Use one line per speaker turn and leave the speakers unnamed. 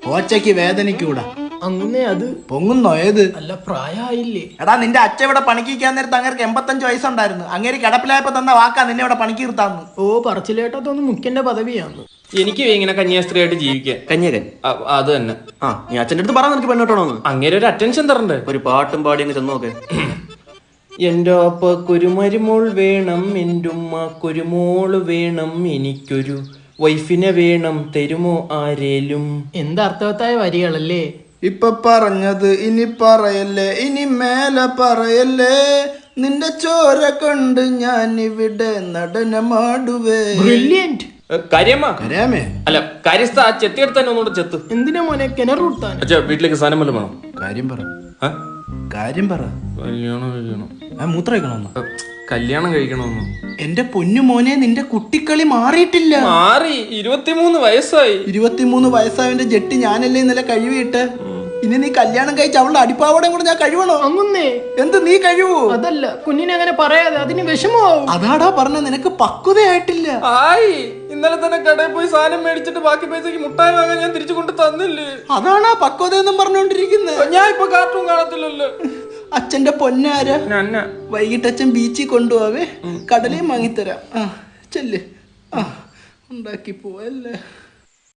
കോച്ചയ്ക്ക് വേദനിക്കൂടാ.
അങ്ങനെ അത്
പൊങ്ങുന്നോ? ഏത്?
അല്ല, പ്രായമായില്ലേ?
എടാ, നിന്റെ അച്ഛ ഇവിടെ പണിക്കാൻ നേരത്ത് അങ്ങേർക്ക് 85 വയസ്സുണ്ടായിരുന്നു. അങ്ങേര് കിടപ്പിലായപ്പോ തന്ന വാക്കാ നിന്നെ ഇവിടെ പണിക്ക് നിർത്താന്ന്.
ഓ, പറച്ചിലേട്ടത്തൊന്നും മുഖ്യന്റെ പദവിയാണ്.
എനിക്ക് ഇങ്ങനെ കന്യാസ്ത്രീയായിട്ട് ജീവിക്കാൻ.
കന്യകൻ
അത് തന്നെ.
ആ, നീ അച്ഛൻ്റെ അടുത്ത് പറഞ്ഞ നിനക്ക് പെണ്ണോട്ടണോന്ന്.
അങ്ങനെ ഒരു അറ്റൻഷൻ തരണ്ടേ?
ഒരു പാട്ടും പാടി അങ്ങ് ചെന്ന് നോക്കെ.
എന്റെ അപ്പക്കൊരു മരുമോൾ വേണം, എൻ്റെ ഉമ്മക്കൊരു മോള് വേണം, എനിക്കൊരു വൈഫിനെ വേണം, തരുമോ ആരേലും.
എന്തർത്ഥവത്തായ വരികളല്ലേ?
ഇപ്പൊ പറഞ്ഞത് ഇനി പറയല്ലേ, ഇനി മേലെ പറയല്ലേ. നിന്റെ ചോര കൊണ്ട് ഞാൻ ഇവിടെ നടനമാടുവേ.
ബ്രില്യന്റ്.
കാര്യമ്മ
കരയാമേ?
അല്ല, കാര്യസ്ഥ ആ ചെത്തിയെടുത്ത് തന്നെ ഒന്നുകൂടെ ചെത്ത്.
എന്തിനാ മോനെ കിണറൂട്ടാൻ?
അച്ഛാ, വീട്ടിലേക്ക് സാധനം വല്ലതും വേണം.
കാര്യം പറ,
ആ?
കാര്യം പറ.
കല്യാണം കഴിക്കണം.
മൂത്ര കഴിക്കണമെന്നോ?
കല്യാണം കഴിക്കണമെന്നോ?
എന്റെ പൊന്നു മോനെ, നിന്റെ കുട്ടിക്കളി മാറിയിട്ടില്ല.
മാറി. 23 വയസ്സായി.
23 വയസ്സായവന്റെ ജെട്ടി ഞാനല്ലേ ഇന്നലെ കഴിവിട്ട്. ഇനി നീ കല്യാണം കഴിച്ച് അവളുടെ അടിപ്പാവടം കൂടെ ഞാൻ കഴിവണോ?
അങ്ങുന്നേ.
എന്ത് നീ കഴിവോ?
അതല്ല, കുഞ്ഞിനെ അങ്ങനെ പറയാതെ, അതിന് വിഷമമാവും.
അതാടാ പറഞ്ഞ, നിനക്ക് പക്വതയായിട്ടില്ല.
ആയി. ഇന്നലെ തന്നെ കടയിൽ പോയി സാധനം മേടിച്ചിട്ട് ബാക്കി പൈസക്ക് മുട്ടായി വാങ്ങാൻ ഞാൻ തിരിച്ചു കൊണ്ട് തന്നില്ലേ?
അതാണാ പക്വത എന്നും പറഞ്ഞോണ്ടിരിക്കുന്നത്.
ഞാൻ ഇപ്പൊ കാർട്ടൂൺ കാണത്തില്ലല്ലോ.
അച്ഛന്റെ പൊന്നാര, വൈകിട്ട് അച്ഛൻ ബീച്ചിൽ കൊണ്ടുപോവേ, കടലയും വാങ്ങിത്തരാം. ചെല്ല്. ഉണ്ടാക്കി പോവല്ലേ.